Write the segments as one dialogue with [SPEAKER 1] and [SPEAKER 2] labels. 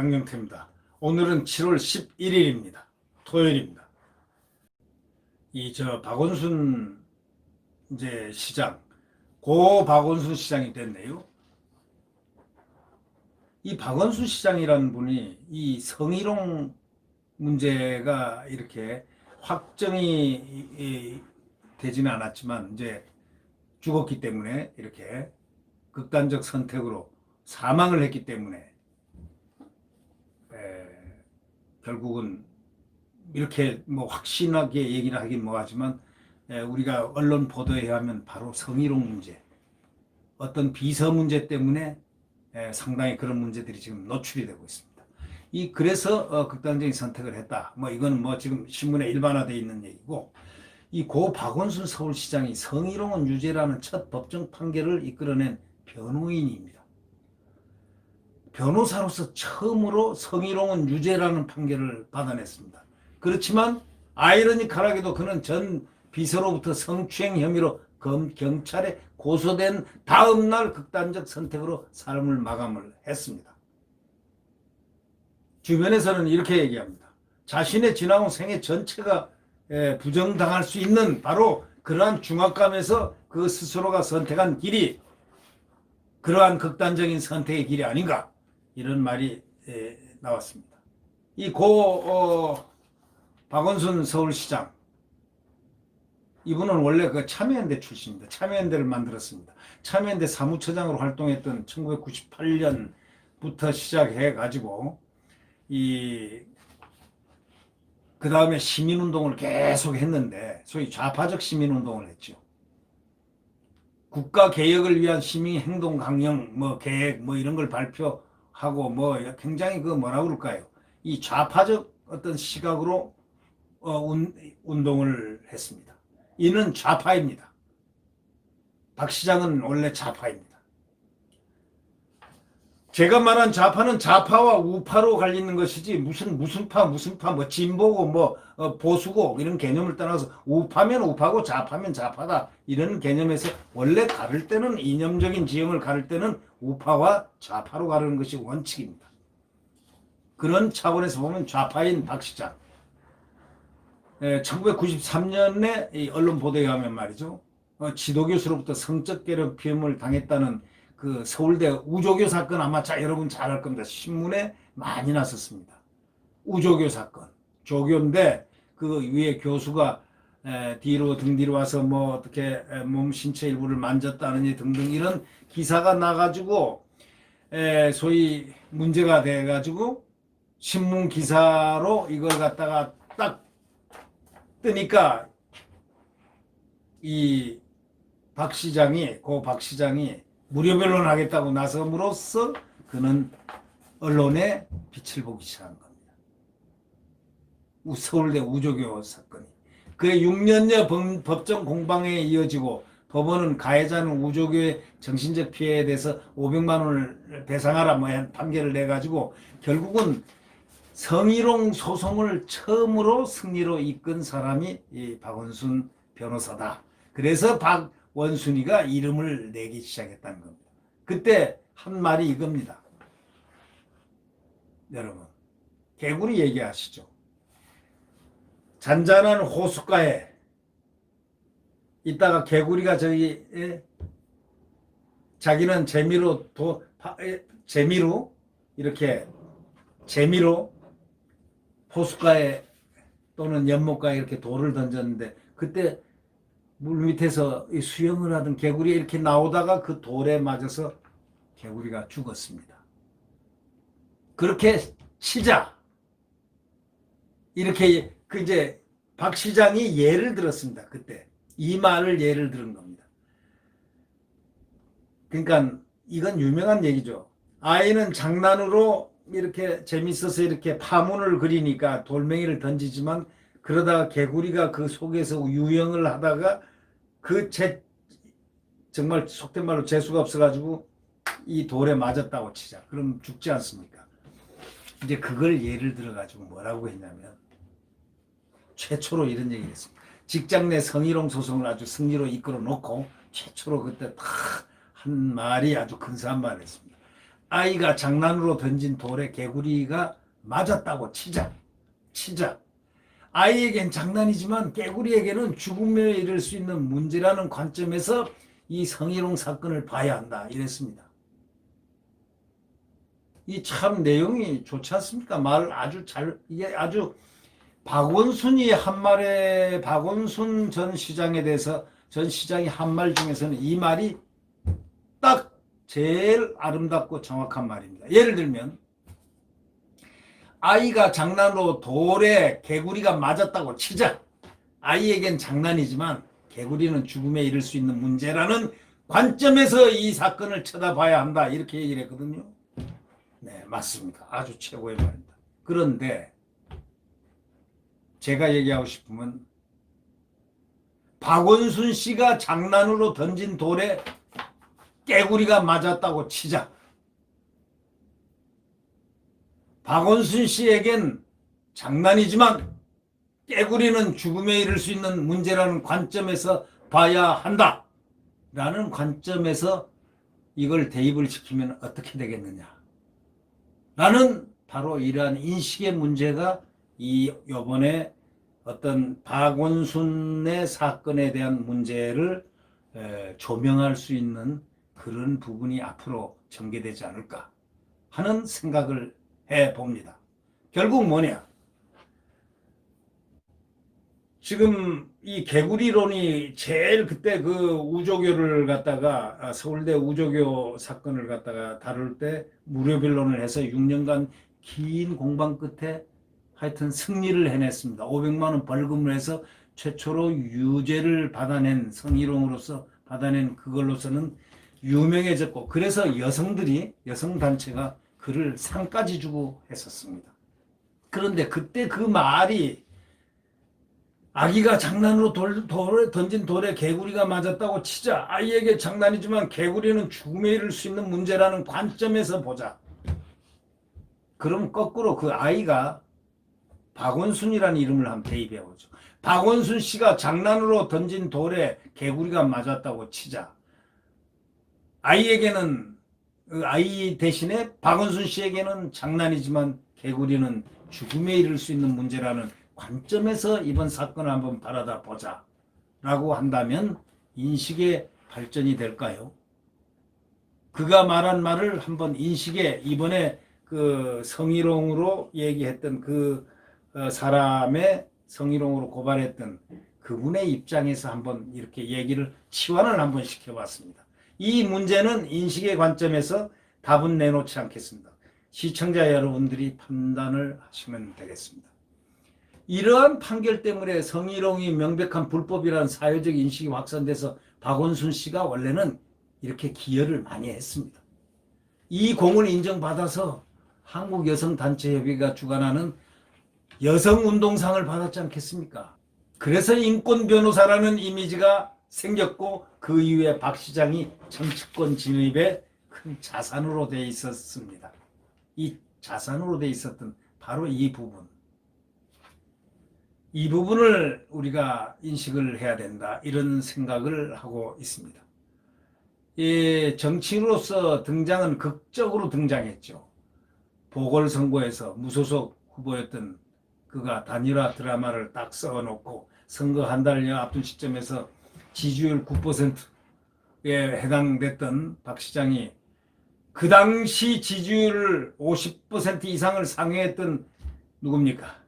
[SPEAKER 1] 양경태입니다. 오늘은 7월 11일입니다. 토요일입니다. 박원순 시장, 고 박원순 시장이 됐네요. 이 박원순 시장이라는 분이 이 성희롱 문제가 이렇게 확정이 되지는 않았지만 이제 죽었기 때문에 이렇게 극단적 선택으로 사망을 했기 때문에 결국은 이렇게 확신하게 얘기를 하긴 뭐하지만 우리가 언론 보도에 의하면 바로 성희롱 문제, 어떤 비서 문제 때문에 상당히 그런 문제들이 지금 노출이 되고 있습니다. 그래서 극단적인 선택을 했다. 이건 지금 신문에 일반화되어 있는 얘기고, 이 고 박원순 서울시장이 성희롱은 유죄라는 첫 법정 판결을 이끌어낸 변호인입니다. 변호사로서 처음으로 성희롱은 유죄라는 판결을 받아냈습니다. 그렇지만 아이러니컬하게도 그는 전 비서로부터 성추행 혐의로 경찰에 고소된 다음 날 극단적 선택으로 삶을 마감을 했습니다. 주변에서는 이렇게 얘기합니다. 자신의 지나온 생애 전체가 부정당할 수 있는 바로 그러한 중압감에서 그 스스로가 선택한 길이 그러한 극단적인 선택의 길이 아닌가, 이런 말이 나왔습니다. 이 박원순 서울시장, 이분은 원래 그 참여연대 출신입니다. 참여연대를 만들었습니다. 참여연대 사무처장으로 활동했던 1998년부터 시작해 가지고 그 다음에 시민운동을 계속 했는데, 소위 좌파적 시민운동을 했죠. 국가개혁을 위한 시민행동 강령 계획 이런 걸 발표하고 굉장히 뭐라고 그럴까요? 이 좌파적 어떤 시각으로 운동을 했습니다. 이는 좌파입니다. 박 시장은 원래 좌파입니다. 제가 말한 좌파는 좌파와 우파로 갈리는 것이지 무슨 파 진보고 보수고 이런 개념을 떠나서 우파면 우파고 좌파면 좌파다, 이런 개념에서 원래 가를 때는, 이념적인 지형을 가를 때는 우파와 좌파로 가르는 것이 원칙입니다. 그런 차원에서 보면 좌파인 박 시장, 1993년에 이 언론 보도에 의하면 말이죠, 지도교수로부터 성적 괴롭힘을 당했다는 그 서울대 우조교 사건, 아마 여러분 잘 알 겁니다. 신문에 많이 났었습니다. 우조교 사건, 조교인데 그 위에 교수가 등 뒤로 와서 어떻게 몸 신체 일부를 만졌다느니 등등 이런 기사가 나가지고 소위 문제가 돼가지고 신문 기사로 이걸 갖다가 딱 뜨니까 이 박 시장이, 고 박 시장이 무료 변론하겠다고 나섬으로써 그는 언론에 빛을 보기 시작한 겁니다. 서울대 우조교 사건이. 그의 6년여 법정 공방에 이어지고 법원은 가해자는 우조교의 정신적 피해에 대해서 500만 원을 배상하라 판결을 내가지고 결국은 성희롱 소송을 처음으로 승리로 이끈 사람이 이 박원순 변호사다. 그래서 박원순이가 이름을 내기 시작했다는 겁니다. 그때 한 말이 이겁니다. 여러분, 개구리 얘기하시죠. 잔잔한 호숫가에 있다가 개구리가 자기는 재미로 호숫가에 또는 연못가에 이렇게 돌을 던졌는데, 그때 물 밑에서 수영을 하던 개구리 이렇게 나오다가 그 돌에 맞아서 개구리가 죽었습니다. 그렇게 치자, 이렇게 박 시장이 예를 들었습니다. 그때 이 말을 예를 들은 겁니다. 그러니까 이건 유명한 얘기죠. 아이는 장난으로 이렇게 재밌어서 이렇게 파문을 그리니까 돌멩이를 던지지만, 그러다가 개구리가 그 속에서 유영을 하다가 정말 속된 말로 재수가 없어가지고 이 돌에 맞았다고 치자. 그럼 죽지 않습니까? 이제 그걸 예를 들어가지고 뭐라고 했냐면, 최초로 이런 얘기를 했습니다. 직장 내 성희롱 소송을 아주 승리로 이끌어 놓고 최초로 그때 한 말이 아주 근사한 말을 했습니다. 아이가 장난으로 던진 돌에 개구리가 맞았다고 치자. 아이에겐 장난이지만 개구리에게는 죽음에 이를 수 있는 문제라는 관점에서 이 성희롱 사건을 봐야 한다. 이랬습니다. 이 참 내용이 좋지 않습니까? 말을 이게 아주 박원순이 한 말에, 박원순 전 시장에 대해서 전 시장이 한 말 중에서는 이 말이 딱 제일 아름답고 정확한 말입니다. 예를 들면, 아이가 장난으로 돌에 개구리가 맞았다고 치자. 아이에겐 장난이지만 개구리는 죽음에 이를 수 있는 문제라는 관점에서 이 사건을 쳐다봐야 한다. 이렇게 얘기를 했거든요. 네, 맞습니다. 아주 최고의 말입니다. 그런데 제가 얘기하고 싶으면 박원순 씨가 장난으로 던진 돌에 개구리가 맞았다고 치자. 박원순 씨에겐 장난이지만 깨구리는 죽음에 이를 수 있는 문제라는 관점에서 봐야 한다. 라는 관점에서 이걸 대입을 시키면 어떻게 되겠느냐. 라는 바로 이러한 인식의 문제가 이번에 어떤 박원순의 사건에 대한 문제를 조명할 수 있는 그런 부분이 앞으로 전개되지 않을까 하는 생각을 해봅니다. 결국 뭐냐? 지금 이 개구리론이 제일 그때 그 우조교를 갖다가 서울대 우조교 사건을 갖다가 다룰 때 무료변론을 해서 6년간 긴 공방 끝에 하여튼 승리를 해냈습니다. 500만 원 벌금을 해서 최초로 유죄를 받아낸 성희롱으로서 받아낸 그걸로서는 유명해졌고 그래서 여성단체가 그를 상까지 주고 했었습니다. 그런데 그때 그 말이 아기가 장난으로 던진 돌에 개구리가 맞았다고 치자. 아이에게 장난이지만 개구리는 죽음에 이를 수 있는 문제라는 관점에서 보자. 그럼 거꾸로 그 아이가 박원순이라는 이름을 한번 대입해 보죠. 박원순 씨가 장난으로 던진 돌에 개구리가 맞았다고 치자. 아이에게는 아이 대신에 박원순 씨에게는 장난이지만 개구리는 죽음에 이를 수 있는 문제라는 관점에서 이번 사건을 한번 바라다 보자 라고 한다면 인식의 발전이 될까요? 그가 말한 말을 한번 인식의 이번에 그 성희롱으로 얘기했던 그 사람의 성희롱으로 고발했던 그분의 입장에서 한번 이렇게 얘기를 치환을 한번 시켜봤습니다. 이 문제는 인식의 관점에서 답은 내놓지 않겠습니다. 시청자 여러분들이 판단을 하시면 되겠습니다. 이러한 판결 때문에 성희롱이 명백한 불법이라는 사회적 인식이 확산돼서 박원순 씨가 원래는 이렇게 기여를 많이 했습니다. 이 공을 인정받아서 한국여성단체협의회가 주관하는 여성운동상을 받았지 않겠습니까? 그래서 인권변호사라는 이미지가 생겼고 그 이후에 박 시장이 정치권 진입에 큰 자산으로 돼 있었습니다. 이 자산으로 돼 있었던 바로 이 부분을 우리가 인식을 해야 된다 이런 생각을 하고 있습니다. 이 정치인으로서 등장은 극적으로 등장했죠. 보궐선거에서 무소속 후보였던 그가 단일화 드라마를 딱 써놓고 선거 한 달여 앞둔 시점에서 지지율 9%에 해당됐던 박 시장이 그 당시 지지율을 50% 이상을 상회했던 누굽니까?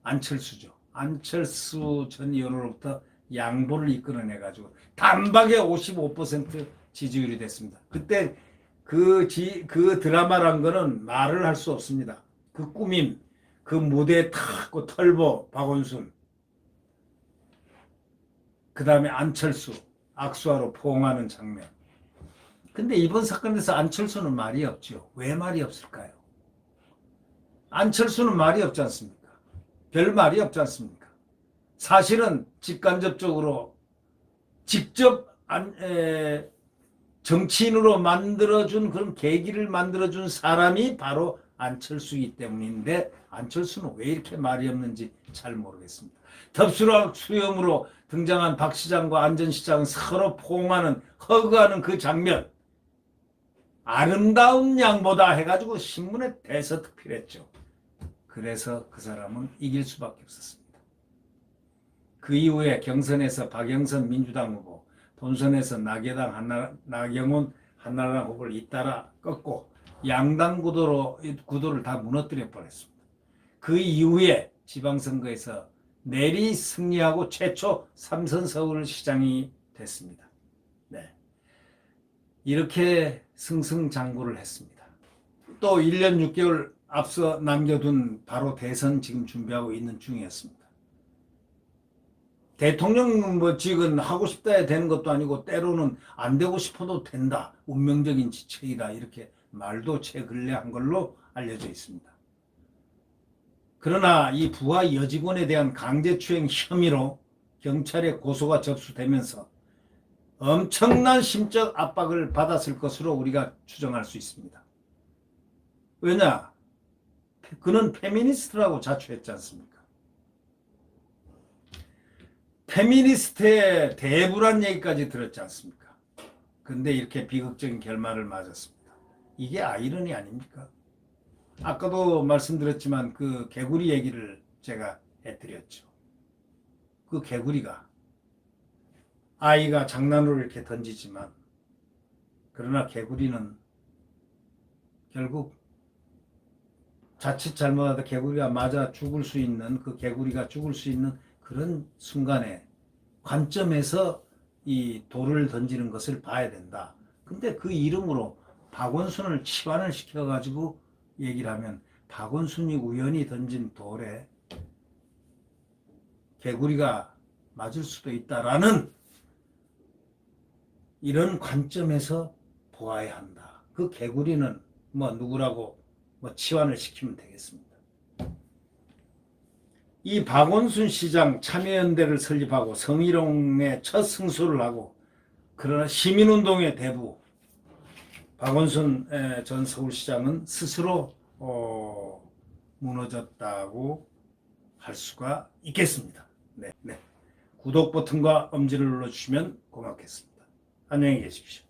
[SPEAKER 1] 안철수죠. 안철수 전 의원으로부터 양보를 이끌어내가지고 단박에 55% 지지율이 됐습니다. 그때 그 드라마란 거는 말을 할 수 없습니다. 그 꾸밈, 그 무대에 탁 털보 박원순, 그 다음에 안철수 악수하러 포옹하는 장면. 근데 이번 사건에서 안철수는 말이 없죠. 왜 말이 없을까요? 안철수는 말이 없지 않습니까? 별 말이 없지 않습니까? 사실은 직간접적으로 직접 정치인으로 만들어준 그런 계기를 만들어준 사람이 바로 안철수이기 때문인데 안철수는 왜 이렇게 말이 없는지 잘 모르겠습니다. 덥수락 수염으로 등장한 박 시장과 안 전 시장은 서로 포옹하는 허그하는 그 장면 아름다운 양보다 해가지고 신문에 대서특필했죠. 그래서 그 사람은 이길 수밖에 없었습니다. 그 이후에 경선에서 박영선 민주당 후보, 본선에서 나경원 한나라당 후보를 잇따라 꺾고 양당 구도를 다 무너뜨려 버렸습니다. 그 이후에 지방선거에서 내리 승리하고 최초 3선 서울시장이 됐습니다. 네. 이렇게 승승장구를 했습니다. 또 1년 6개월 앞서 남겨둔 바로 대선 지금 준비하고 있는 중이었습니다. 대통령 직은 하고 싶다 해 되는 것도 아니고 때로는 안 되고 싶어도 된다. 운명적인 지책이다. 이렇게 말도 채 근래 한 걸로 알려져 있습니다. 그러나 이 부하 여직원에 대한 강제추행 혐의로 경찰에 고소가 접수되면서 엄청난 심적 압박을 받았을 것으로 우리가 추정할 수 있습니다. 왜냐? 그는 페미니스트라고 자처했지 않습니까? 페미니스트의 대부란 얘기까지 들었지 않습니까? 근데 이렇게 비극적인 결말을 맞았습니다. 이게 아이러니 아닙니까? 아까도 말씀드렸지만 그 개구리 얘기를 제가 해드렸죠. 그 개구리가 아이가 장난으로 이렇게 던지지만 그러나 개구리는 결국 자칫 잘못하다 개구리가 맞아 죽을 수 있는 그 개구리가 죽을 수 있는 그런 순간에 관점에서 이 돌을 던지는 것을 봐야 된다. 근데 그 이름으로 박원순을 치환을 시켜가지고 얘기를 하면 박원순이 우연히 던진 돌에 개구리가 맞을 수도 있다라는 이런 관점에서 보아야 한다. 그 개구리는 뭐 누구라고 뭐 치환을 시키면 되겠습니다. 이 박원순 시장 참여연대를 설립하고 성희롱의 첫 승수를 하고 그러나 시민운동의 대부 박원순 전 서울시장은 스스로 무너졌다고 할 수가 있겠습니다. 네. 구독 버튼과 엄지를 눌러주시면 고맙겠습니다. 안녕히 계십시오.